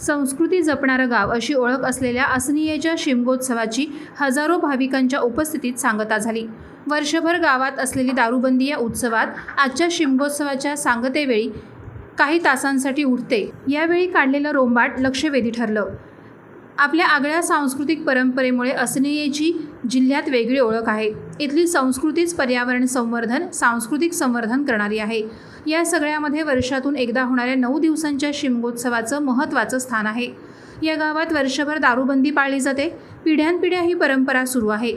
संस्कृती जपणारं गाव अशी ओळख असलेल्या असनियेच्या शिमगोत्सवाची हजारो भाविकांच्या उपस्थितीत सांगता झाली। वर्षभर गावात असलेली दारूबंदी या उत्सवात आजच्या शिमगोत्सवाच्या सांगतेवेळी काही तासांसाठी उठते। यावेळी काढलेलं रोंबाट लक्षवेधी ठरलं। आपल्या आगळ्या सांस्कृतिक परंपरेमुळे असनियेची जिल्ह्यात वेगळी ओळख आहे। इथली संस्कृतीच पर्यावरण संवर्धन, सांस्कृतिक संवर्धन करणारी आहे। या सगळ्यामध्ये वर्षातून एकदा होणाऱ्या 9 दिवसांच्या शिमगोत्सवाचं महत्त्वाचं स्थान आहे। या गावात वर्षभर दारूबंदी पाळली जाते। पिढ्यानपिढ्या ही परंपरा सुरू आहे।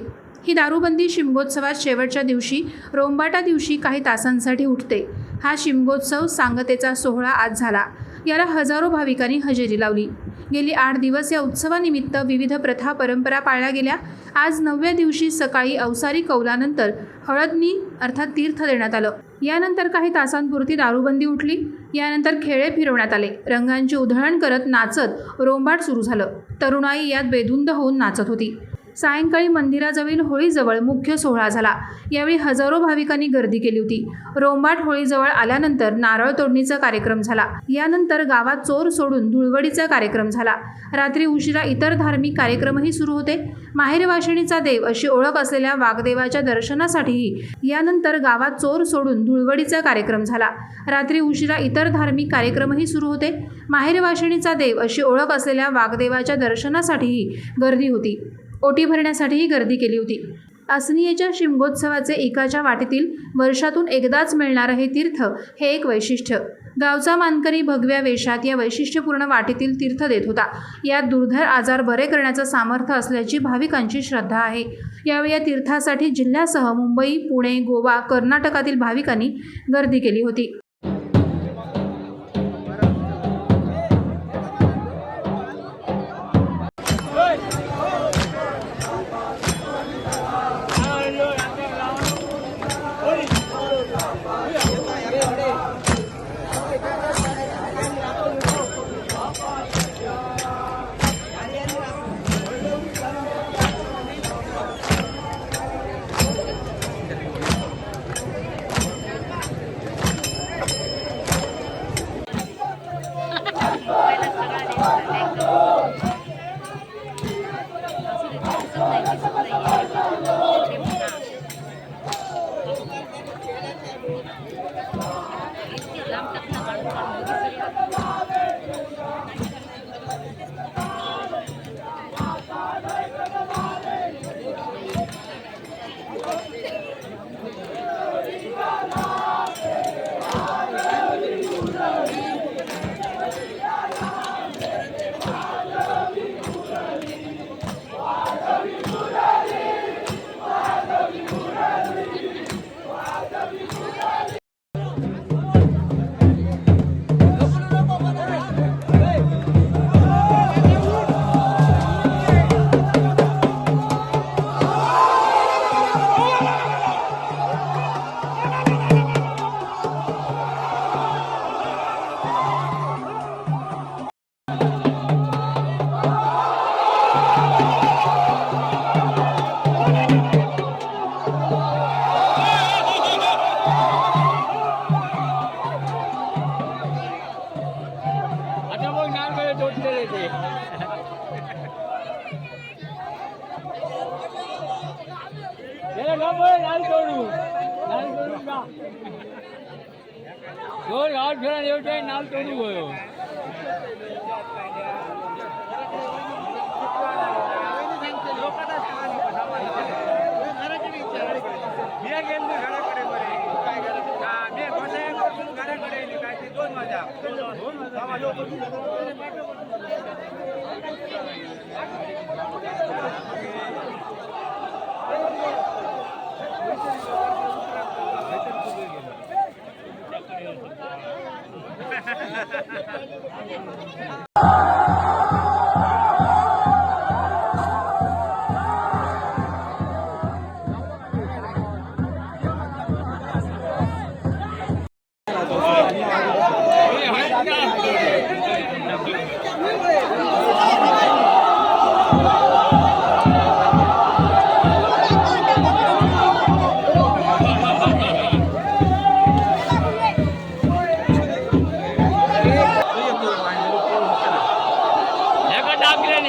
ही दारूबंदी शिमगोत्सवात शेवटच्या दिवशी रोंबाटा दिवशी काही तासांसाठी उठते। हा शिमगोत्सव सांगतेचा सोहळा आज झाला। याला हजारो भाविकांनी हजेरी लावली। गेली 8 दिवस या उत्सवानिमित्त विविध प्रथा परंपरा पाळल्या गेल्या। आज 9व्या दिवशी सकाळी अवसारी कौलानंतर हळदणी अर्थात तीर्थ देण्यात आलं। यानंतर काही तासांपुरती दारूबंदी उठली। यानंतर खेळे फिरवण्यात आले। रंगांची उधळण करत नाचत रोंबाट सुरू झालं। तरुणाई यात बेधुंद होऊन नाचत होती। सायंकाळी मंदिराजवळील होळीजवळ मुख्य सोहळा झाला। यावेळी हजारो भाविकांनी गर्दी केली होती। रोंबाट होळीजवळ आल्यानंतर नारळ तोडणीचा कार्यक्रम झाला। यानंतर गावात चोर सोडून धुळवडीचा कार्यक्रम झाला। रात्री उशिरा इतर धार्मिक कार्यक्रमही सुरू होते। माहेरवाशिणीचा देव अशी ओळख असलेल्या वाघदेवाच्या दर्शनासाठीही यानंतर गावात चोर सोडून धुळवडीचा कार्यक्रम झाला। रात्री उशिरा इतर धार्मिक कार्यक्रमही सुरू होते। माहेरवाशिणीचा देव अशी ओळख असलेल्या वाघदेवाच्या दर्शनासाठीही गर्दी होती। ओटी भरण्यासाठीही गर्दी केली होती। असनियेच्या शिमगोत्सवाचे एकाच्या वाटेतील वर्षातून एकदाच मिळणारं हे तीर्थ हे एक वैशिष्ट्य। गावचा मानकरी भगव्या वेशात या वैशिष्ट्यपूर्ण वाटेतील तीर्थ देत होता। यात दुर्धर आजार बरे करण्याचं सामर्थ्य असल्याची भाविकांची श्रद्धा आहे। यावेळी या तीर्थासाठी जिल्ह्यासह मुंबई, पुणे, गोवा, कर्नाटकातील भाविकांनी गर्दी केली होती।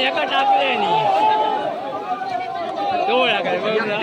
एका टाकले डोळा काय पाहुण्या